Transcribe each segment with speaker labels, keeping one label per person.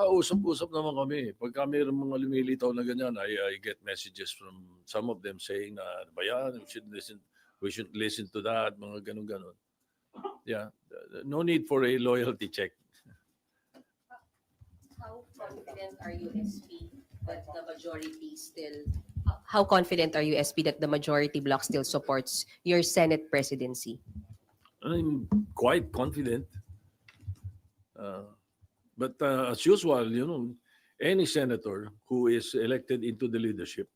Speaker 1: nagkakausap-usap naman kami. Pagka mayroong mga lumilitaw na ganyan, I get messages from some of them saying na, "Ano ba yan? We should listen to that," mga ganun-ganun. Yeah, no need for a loyalty check.
Speaker 2: How confident are you, SP, that the majority still? How confident are you, SP, that the majority bloc still supports your Senate presidency?
Speaker 1: I'm quite confident. But as usual, any senator who is elected into the leadership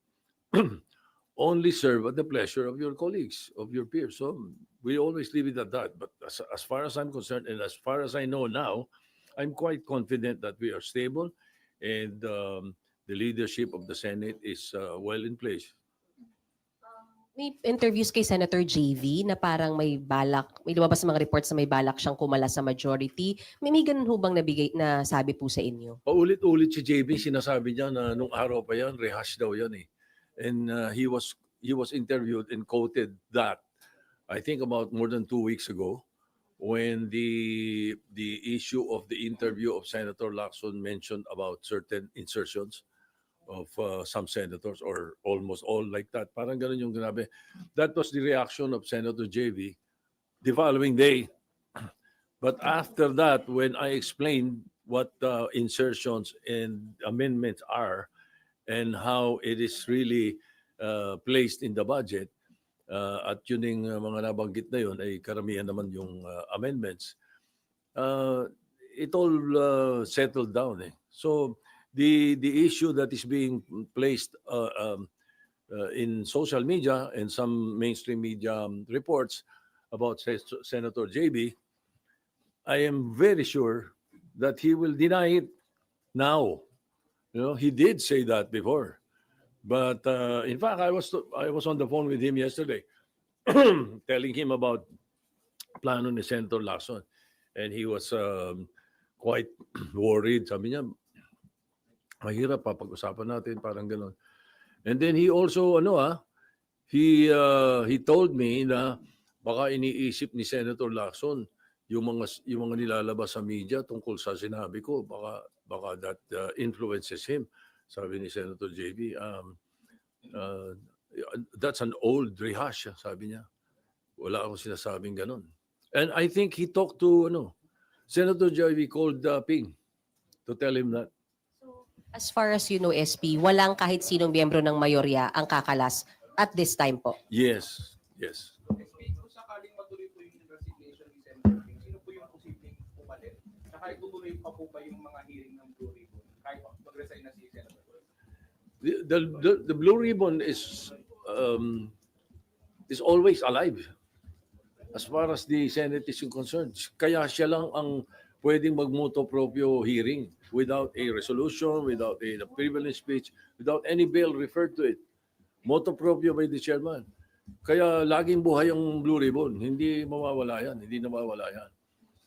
Speaker 1: only serve at the pleasure of your colleagues, of your peers. So we always leave it at that. But as far as I'm concerned, and as far as I know now, I'm quite confident that we are stable and the leadership of the Senate is well in place.
Speaker 2: May interviews kay Senator JV na parang may lumabas sa mga reports na may balak siyang kumala sa majority. May ganun ho bang na sabi po sa inyo?
Speaker 1: Paulit-ulit si JB, sinasabi niya na nung araw pa yan, rehash daw yan eh. And he was interviewed and quoted that, I think about more than 2 weeks ago, when the issue of the interview of Senator Lacson mentioned about certain insertions of some senators or almost all like that. Parang ganun yung grabe. That was the reaction of Senator JV the following day. But after that, when I explained what insertions and amendments are and how it is really placed in the budget, at yun yung mga nabanggit na yun ay karamihan naman yung amendments, it all settled down. So the issue that is being placed in social media and some mainstream media reports about Senator JB, I am very sure that he will deny it now. He did say that before. But in fact, I was on the phone with him yesterday, telling him about plano ni Senator Lacson, and he was quite worried. Sabi niya, mahirap pag-usapan natin, parang gano'n. And then he also, he told me na baka iniisip ni Senator Lacson yung mga nilalabas sa media tungkol sa sinabi ko, baka that influences him. Sabi ni Senator JB, that's an old rehash, sabi niya. Wala akong sinasabing ganun. And I think he talked to, Senator JB called Ping to tell him that.
Speaker 2: As far as you know, SP, walang kahit sinong miyembro ng mayorya ang kakalas at this time po?
Speaker 1: Yes.
Speaker 3: SP, kung sakaling matuloy po yung resignation ni Senator Ping, sino po yung posibleng pumalit? Saka itutuloy pa po ba yung mga hearing ng Blue Ribbon kahit mag-resign na si Senator Ping?
Speaker 1: The Blue Ribbon is always alive as far as the Senate is concerned. Kaya siya lang ang pwedeng mag-motu proprio hearing without a resolution, without a privilege speech, without any bill referred to it. Motu proprio by the chairman. Kaya laging buhay ang Blue Ribbon. Hindi mawawala yan. Hindi nawawala yan.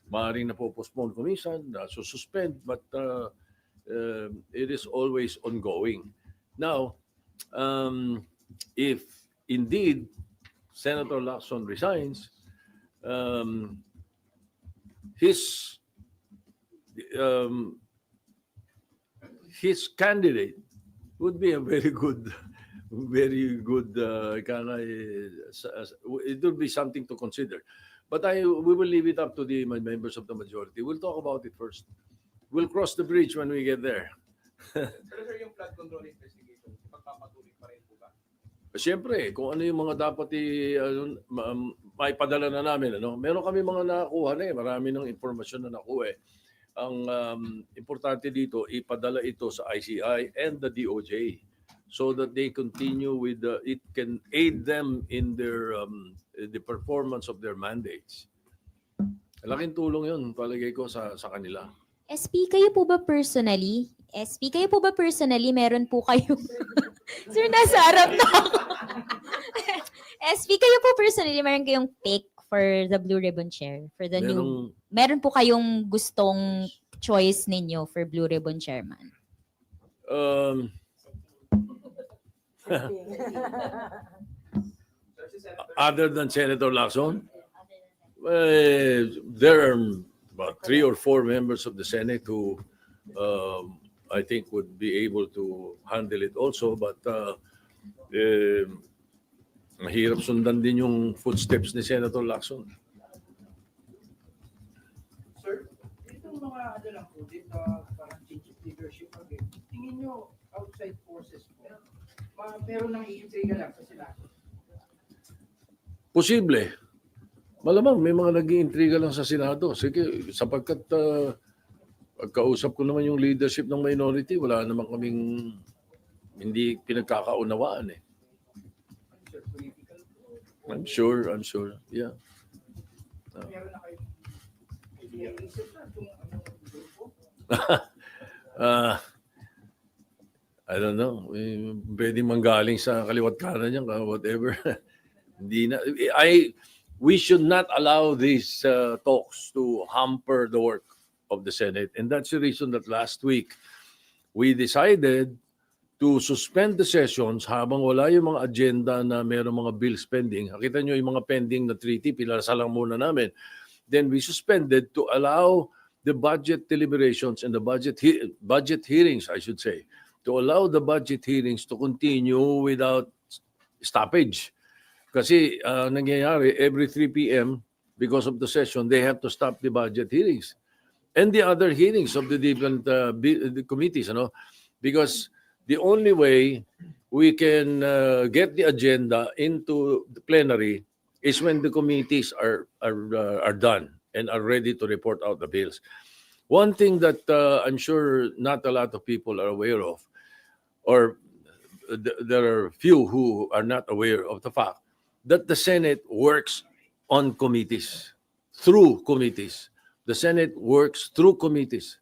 Speaker 1: Maaaring na-postpone kumisan, na-suspend, but it is always ongoing. Now, if indeed Senator Lacson resigns, his candidate would be a very good. It would be something to consider. But we will leave it up to the members of the majority. We'll talk about it first. We'll cross the bridge when we get there.
Speaker 3: Pero sir, yung flood control investigation, pagpapatuloy pa rin po ba?
Speaker 1: Siyempre, kung ano yung mga dapat maipadala na namin. Meron kami mga nakuha na marami ng informasyon na nakuha. Ang importante dito, ipadala ito sa ICI and the DOJ so that they continue with it can aid them in their the performance of their mandates. Laking tulong yun, palagay ko, sa kanila.
Speaker 4: SP, kayo po ba personally, meron po kayong... Sir, nasa harap na ako. SP, kayo po personally, meron kayong pick for the Blue Ribbon Chair? For the new... Meron po kayong gustong choice ninyo for Blue Ribbon Chairman?
Speaker 1: Other than Senator Lacson, there are about 3 or 4 members of the Senate who I think would be able to handle it also. But mahirap sundan din yung footsteps ni Senator Lacson.
Speaker 5: Sir, itong mga ano lang po, dito parang change of leadership again. Tingin nyo outside forces po, meron nang iintriga lang sa sila.
Speaker 1: Posible. Malamang may mga nag-iintriga lang sa Senado. Sige, sapagkat pagkausap ko naman yung leadership ng minority, wala naman kaming hindi pinagkakaunawaan eh.
Speaker 5: Sir, political po,
Speaker 1: I'm sure. Yeah.
Speaker 5: meron na kayo iniisip na itong grupo.
Speaker 1: I don't know. Pwede manggaling sa kaliwat kanan niya, whatever. Hindi na. We should not allow these talks to hamper the work of the Senate. And that's the reason that last week we decided to suspend the sessions habang wala yung mga agenda na mayroong mga bills pending. Nakita nyo yung mga pending na treaty, pinasa lang muna namin. Then we suspended to allow the budget deliberations and the budget hearings, I should say, to allow the budget hearings to continue without stoppage. Kasi nangyayari, every 3 p.m., because of the session, they have to stop the budget hearings. And the other hearings of the different the committees, because the only way we can get the agenda into the plenary is when the committees are done and are ready to report out the bills. One thing that I'm sure not a lot of people are aware of, or there are few who are not aware of the fact that the Senate works on committees, through committees. The Senate works through committees.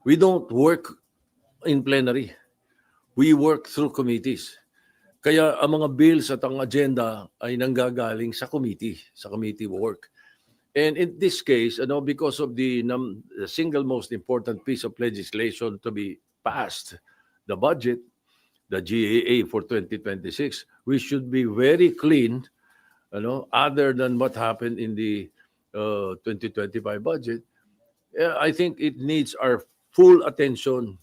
Speaker 1: We don't work in plenary. We work through committees. Kaya ang mga bills at ang agenda ay nanggagaling sa committee work. And in this case, because of the single most important piece of legislation to be passed, the budget, the GAA for 2026, we should be very clean, other than what happened in the 2025 budget. I think it needs our full attention.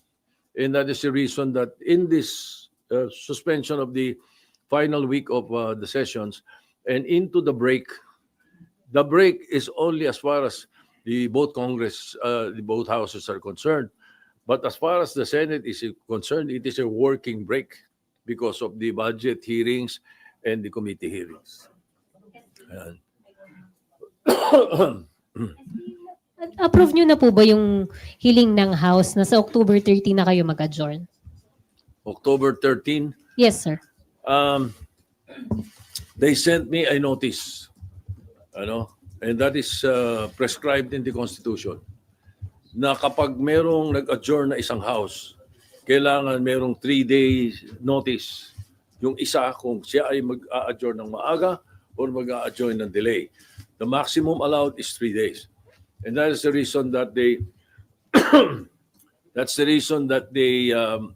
Speaker 1: And that is the reason that in this suspension of the final week of the sessions and into the break is only as far as both houses are concerned. But as far as the Senate is concerned, it is a working break because of the budget hearings and the committee hearings. Ayan.
Speaker 6: Approve nyo na po ba yung hiling ng House na sa October 30 na kayo mag-adjourn?
Speaker 1: October 13,
Speaker 6: Yes, sir.
Speaker 1: they sent me a notice, and that is prescribed in the Constitution, na kapag merong nag-adjourn na isang House, kailangan merong 3 days notice. Yung isa kung siya ay mag-a-adjourn ng maaga or mag-a-adjourn ng delay. The maximum allowed is 3 days. And that is the reason that they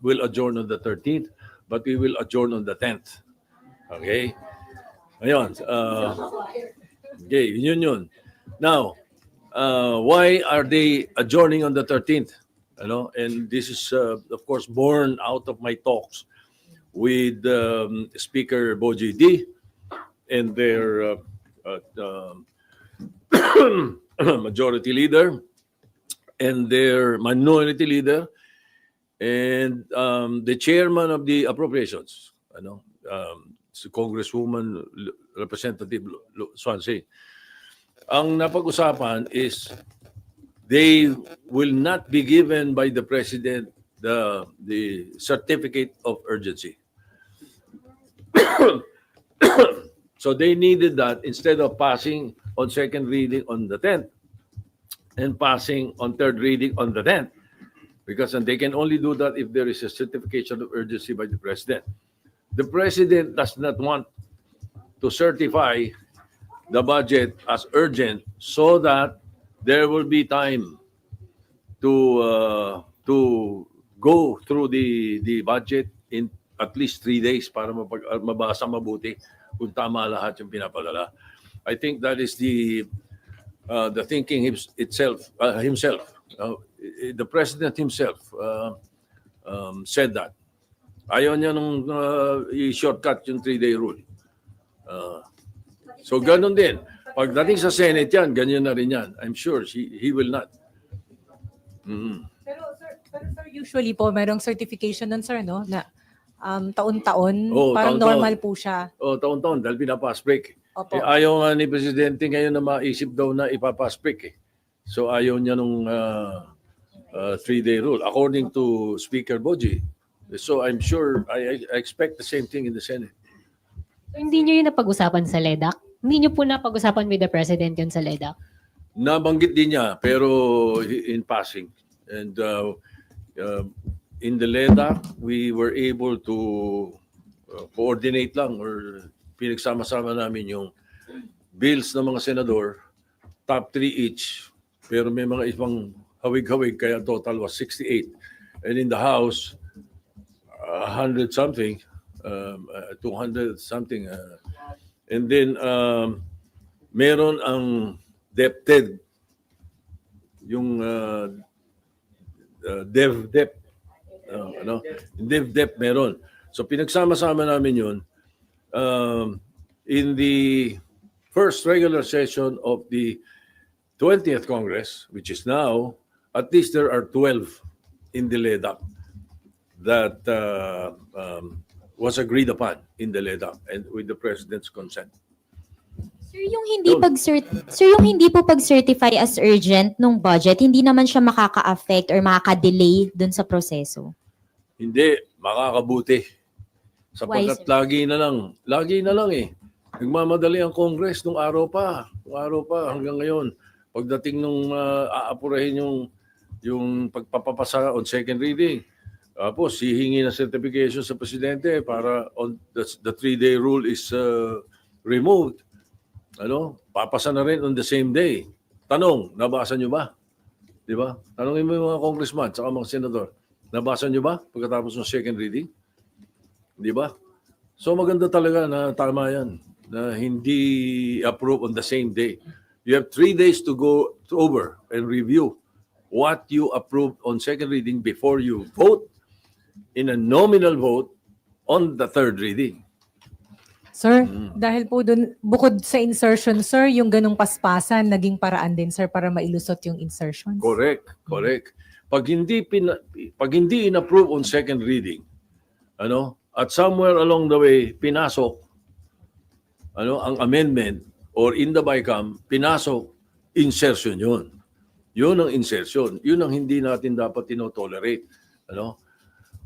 Speaker 1: will adjourn on the 13th, but we will adjourn on the 10th. Okay? Ayun. Okay, yun. Now, why are they adjourning on the 13th? And this is, of course, born out of my talks with Speaker Boji D and their majority leader and their minority leader and the chairman of the appropriations, si Congresswoman Representative Swansea. Ang napag-usapan is they will not be given by the President the certificate of urgency. So they needed that instead of passing on second reading on the 10th and passing on third reading on the 10th. Because they can only do that if there is a certification of urgency by the President. The President does not want to certify the budget as urgent so that there will be time to go through the budget in at least 3 days para mabasa mabuti kung tama lahat yung pinapadala. I think that is the thinking himself. The president himself said that. Ayaw niya nung i-shortcut yung 3-day rule. So ganun din. Pagdating sa Senate yan, ganyan na rin yan. I'm sure he will not. Mhm.
Speaker 7: Pero sir, usually po merong certification nun sir, no? Na taon-taon,
Speaker 1: Oo,
Speaker 7: parang
Speaker 1: taon-taon.
Speaker 7: normal po siya.
Speaker 1: Taon-taon dahil pinapass break.
Speaker 7: Opo.
Speaker 1: Ayaw nga ni Presidente ngayon na maisip daw na ipapass break. So ayaw niya nung 3-day rule according to Speaker Boji. So I'm sure, I expect the same thing in the Senate.
Speaker 6: So, hindi nyo yun napag-usapan sa LEDAC? Hindi nyo po napag-usapan with the President yun sa LEDAC?
Speaker 1: Nabanggit din niya pero in passing. And in the LEDA, we were able to coordinate lang or pinagsama-sama namin yung bills ng mga senador, top 3 each. Pero may mga ibang hawig-hawig kaya total was 68. And in the House, 100 something, 200 something. And then meron ang DepEd, yung DepEd, DepEd meron. So pinagsama-sama namin yun. In the first regular session of the 20th Congress, which is now, at least there are 12 in the LEDAC that was agreed upon in the LEDAC and with the President's consent.
Speaker 4: Sir, yung hindi po pag-certify as urgent nung budget, hindi naman siya makaka-affect or makaka-delay dun sa proseso.
Speaker 1: Hindi, makakabuti. Sapagkat
Speaker 4: Why, sir?
Speaker 1: lagi na lang eh. Nagmamadali ang Congress nung araw pa hanggang ngayon. Pagdating nung aapurahin yung pagpapapasa on second reading, tapos hihingi ng certification sa Presidente para the 3-day rule is removed. Papasa na rin on the same day. Tanong, nabasa nyo ba? Di ba? Tanongin mo yung mga congressman at mga senador. Nabasa nyo ba pagkatapos ng second reading? Di ba? So maganda talaga na tama yan, na hindi approve on the same day. You have 3 days to go over and review what you approved on second reading before you vote in a nominal vote on the third reading.
Speaker 7: Sir, dahil po dun, bukod sa insertion, sir, yung ganong paspasan, naging paraan din, sir, para mailusot yung insertions.
Speaker 1: Correct. Pag hindi in-approve on second reading, at somewhere along the way pinasok ang amendment or in the BICAM, pinasok insertion 'yun. 'Yun ang insertion. 'Yun ang hindi natin dapat tinotolerate,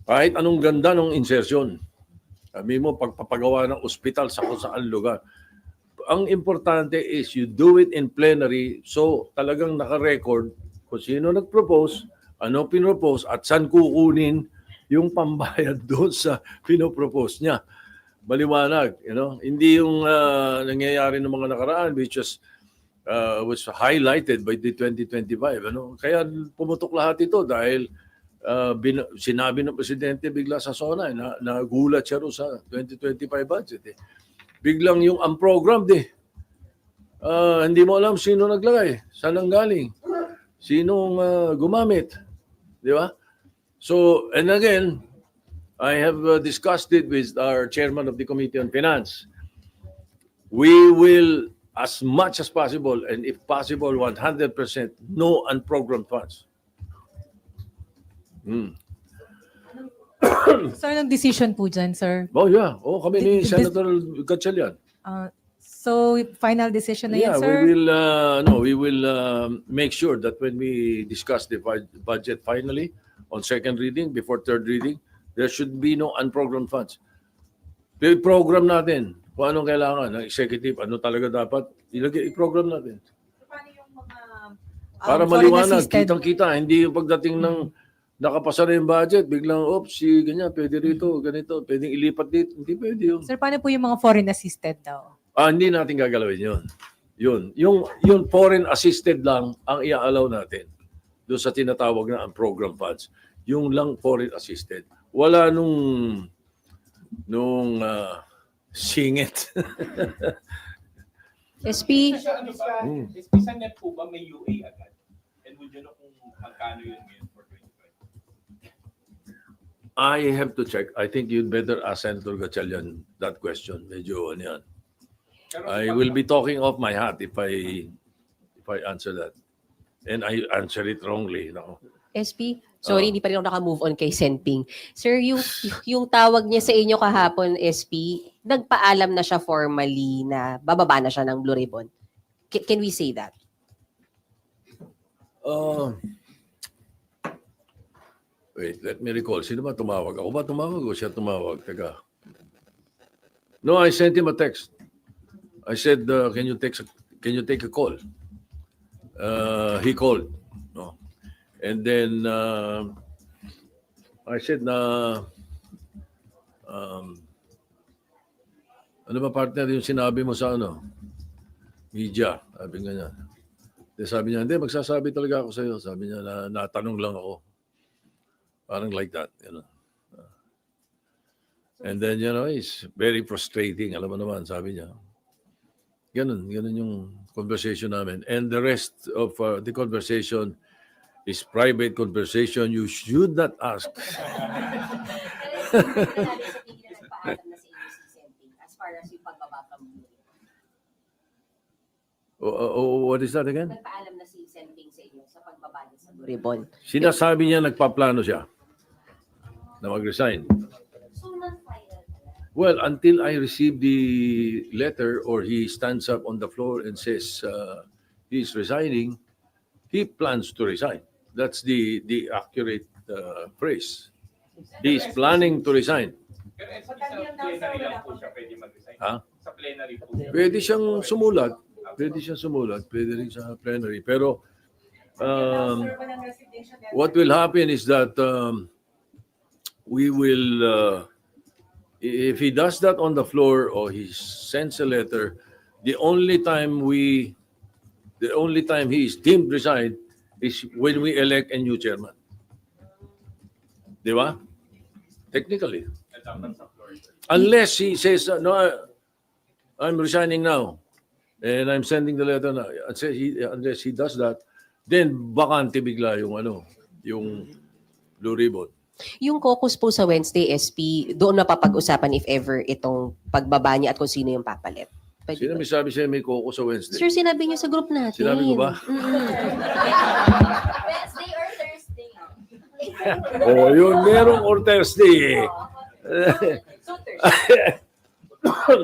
Speaker 1: Kahit anong ganda ng insertion. Sabi mo pagpapagawa ng ospital sa kung saan lugar. Ang importante is you do it in plenary so talagang naka-record kung sino nag-propose, ano pinropose at saan kukunin yung pambayad doon sa pinopropose niya. Maliwanag, Hindi yung nangyayari ng mga nakaraan which was highlighted by the 2025, Kaya pumutok lahat ito dahil sinabi ng Presidente bigla sa SONA na nagulat siya rin sa 2025 budget. Biglang yung unprogrammed hindi mo alam sino naglagay, saan ang galing, sinong gumamit, di ba? So, and again, I have discussed it with our chairman of the Committee on Finance. We will, as much as possible, and if possible, 100%, no unprogrammed funds.
Speaker 7: Sir, anong decision po dyan, sir?
Speaker 1: Oh yeah, kami ni
Speaker 7: This-
Speaker 1: Senator Gatchalian.
Speaker 7: So, final decision na yan,
Speaker 1: Yeah,
Speaker 7: sir?
Speaker 1: we will make sure that when we discuss the budget finally on second reading before third reading, there should be no unprogrammed funds. I-program natin kung anong kailangan ng executive, ano talaga dapat i-program natin.
Speaker 7: Paano yung mga
Speaker 1: Para
Speaker 7: foreign
Speaker 1: maliwanag,
Speaker 7: assisted?
Speaker 1: kitang-kita, hindi yung pagdating ng nakapasa na yung budget, biglang, si ganyan, pwede rito, ganito, pwedeng ilipat dito. Hindi pwede yun.
Speaker 7: Sir, paano po yung mga foreign assisted daw?
Speaker 1: Hindi natin gagalawin yun. Yung foreign assisted lang ang ia-allow natin doon sa tinatawag na ang program funds. Yung lang foreign assisted. Wala nung singit.
Speaker 2: SP,
Speaker 3: Sa ano ba?
Speaker 1: Hmm.
Speaker 3: SP sa net po ba may UA agad? And would you know kung magkano yun ngayon for 25?
Speaker 1: I have to check. I think you'd better ask Senator Gatchalian that question. Medyo ano yan.
Speaker 3: Pero
Speaker 1: I will be talking off my hat if I answer that. And I answer it wrongly. No?
Speaker 2: SP, sorry, hindi pa rin ako naka-move on kay Senping. Sir, yung tawag niya sa inyo kahapon, SP, nagpaalam na siya formally na bababa na siya ng Blue Ribbon. Can we say that?
Speaker 1: Wait, let me recall. Sino ba tumawag? Ako ba tumawag o siya tumawag? Teka. No, I sent him a text. I said, can you take a call? He called. No. And then I said na ano ba partner yung sinabi mo sa ano? Media. Sabi nga niya. Sabi niya, hindi, magsasabi talaga ako sa iyo. Sabi niya na natanong lang ako. Parang like that, you know. And then, you know, it's very frustrating. Alam mo naman, sabi niya. Ganun yung conversation namin. And the rest of the conversation is private conversation. You should not ask. What is that again?
Speaker 2: Nagpaalam na si Senping sa inyo sa pagbaba niya sa Blue Ribbon.
Speaker 1: Sinasabi niya nagpaplano siya na mag-resign. Well, until I receive the letter or he stands up on the floor and says he's resigning, he plans to resign. That's the accurate phrase. He's planning to resign.
Speaker 3: Pero sa plenary lang po siya pwede mag-resign.
Speaker 1: Ha?
Speaker 3: Sa plenary po siya.
Speaker 1: Pwede siyang sumulat. Pwede rin sa plenary. Pero what will happen is that we will, if he does that on the floor or he sends a letter, the only time he is deemed resigned is when we elect a new chairman. Di ba? Technically.
Speaker 3: Dapat sa floor.
Speaker 1: Unless he says, no, I'm resigning now. And I'm sending the letter na. Unless he does that, then bakante bigla yung Blue Ribbon.
Speaker 2: Yung caucus po sa Wednesday, SP, doon na papag-usapan if ever itong pagbaba niya at kung sino yung papalit. Pwede
Speaker 1: Sino
Speaker 2: ba?
Speaker 1: may sabi siya may koko sa Wednesday?
Speaker 2: Sir, sinabi niyo sa group natin.
Speaker 1: Sinabi ko ba?
Speaker 4: Wednesday or Thursday?
Speaker 1: Oh, yun, merong or Thursday.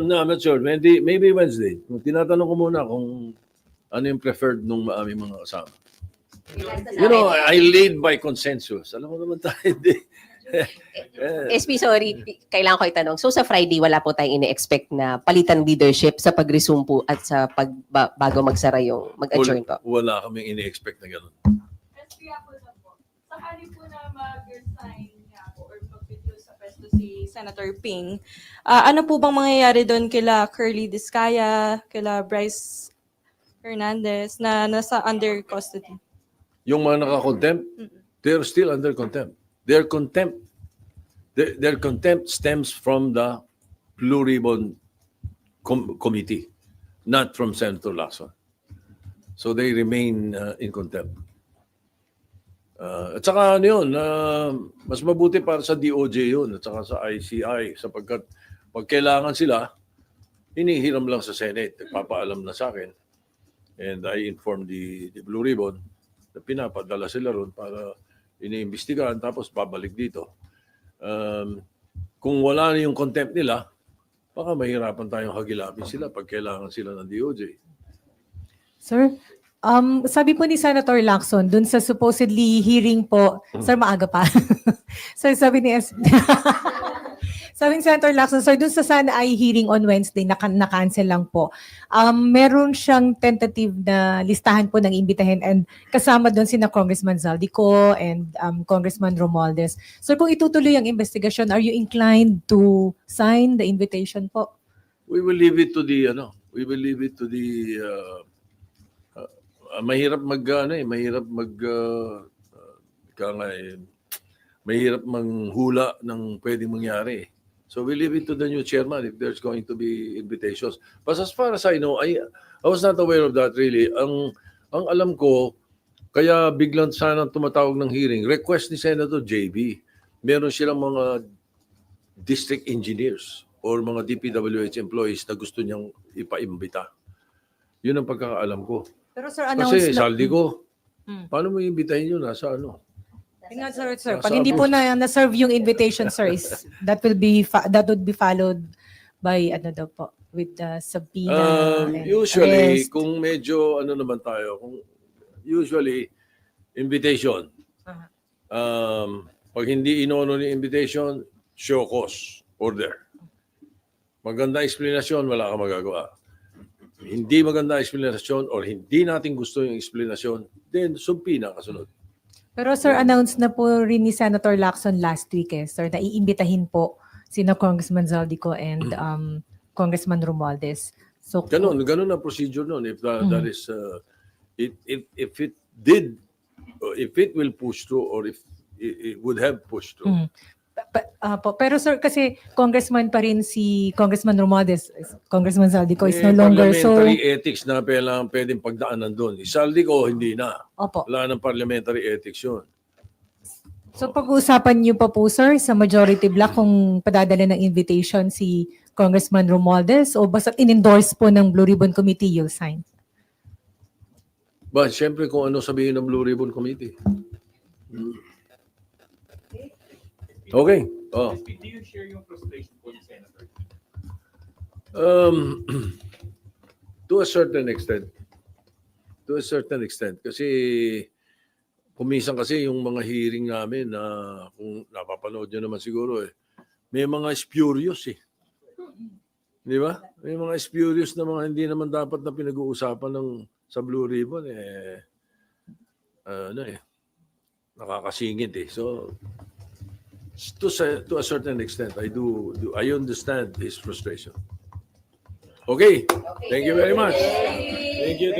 Speaker 1: No, I'm not sure. Maybe Wednesday. Tinatanong ko muna kung ano yung preferred nung aming mga kasama. You know, I lead by consensus. Alam mo naman tayo, hindi.
Speaker 2: SP, sorry, kailangan ko itanong. So sa Friday, wala po tayong ine-expect na palitan leadership sa pag-resume po at sa bago magsara yung mag-adjourn po?
Speaker 1: Wala kaming ini-expect na gano'n.
Speaker 8: Kaya po na po, sakali po na mag-resign nga po or mag-withdraw sa pwesto si Senator Ping, ano po bang mangyayari doon kila Curly Discaya, kila Bryce Hernandez na nasa under custody?
Speaker 1: Yung mga naka-contempt, they're still under contempt. Their contempt stems from the Blue Ribbon Committee, not from Senator Lacson. So they remain in contempt. At saka ano yun, mas mabuti para sa DOJ yun at saka sa ICI sapagkat pag kailangan sila, hinihiram lang sa Senate, nagpapaalam na sa akin. And I informed the Blue Ribbon na pinapadala sila ron para iniimbestigahan tapos babalik dito. Kung wala na yung contempt nila, baka mahirapan tayong hagilapin sila pag kailangan sila ng DOJ.
Speaker 7: Sir, sabi po ni Senator Lacson, dun sa supposedly hearing po, sir, maaga pa. Sir, sabi ni sabi ni Senator Lacson, sir, dun sa sana ay hearing on Wednesday, na-cancel lang po. Meron siyang tentative na listahan po ng imbitahin and kasama dun sina Congressman Zaldico and Congressman Romualdez. Sir, kung itutuloy ang investigation, are you inclined to sign the invitation po?
Speaker 1: We will leave it to the mahirap manghula ng pwedeng mangyari. So we leave it to the new chairman if there's going to be invitations. But as far as I know, I was not aware of that really. Ang alam ko, Kaya biglang sana tumatawag ng hearing. Request ni Senator JB. Meron silang mga district engineers or mga DPWH employees na gusto niyang ipaimbita. Yun ang pagkakaalam ko.
Speaker 7: Pero sir,
Speaker 1: Kasi saldi ko.
Speaker 7: Hmm.
Speaker 1: Paano mo imbitahin yun? Nasa ano?
Speaker 7: Tingnan, sir,
Speaker 1: Nasa
Speaker 7: pag hindi po
Speaker 1: abuse.
Speaker 7: na-serve yung invitation, sir, that would be followed by ano daw po, with the subpoena and
Speaker 1: Usually,
Speaker 7: arrest.
Speaker 1: kung medyo ano naman tayo, usually, invitation. Pag hindi inono ni invitation, show cause, order. Maganda explanation, wala kang magagawa. Hindi maganda explanation or hindi natin gusto yung explanation, then subpoena kasunod.
Speaker 7: Pero sir, announce na po rin ni Senator Lacson last week sir, na iimbitahin po sina Congressman Zaldico and Congressman Romualdez. So,
Speaker 1: Ganun ang procedure nun. If that is, if it did, if it will push through or if it would have pushed through.
Speaker 7: pero sir, kasi congressman pa rin si Congressman Romualdez, Congressman Zaldico is no
Speaker 1: May
Speaker 7: longer. So,
Speaker 1: parliamentary ethics na pwedeng pagdaanan doon. Isaldi ko, hindi na.
Speaker 7: opo.
Speaker 1: Wala ng parliamentary ethics yun.
Speaker 7: So pag-uusapan niyo pa po sir sa majority block kung padadala ng invitation si Congressman Romualdez o basta in-endorse po ng Blue Ribbon Committee you'll sign?
Speaker 1: But syempre kung ano sabihin ng Blue Ribbon Committee. Okay. Oh.
Speaker 3: SB, do you share yung frustration po ni Senator?
Speaker 1: To a certain extent. To a certain extent. Kasi kumisan kasi yung mga hearing namin na kung napapanood nyo naman siguro may mga spurious Di ba? May mga spurious na mga hindi naman dapat na pinag-uusapan sa Blue Ribbon nakakasingit So to a certain extent I understand his frustration. Okay. Thank you very much. Thank you.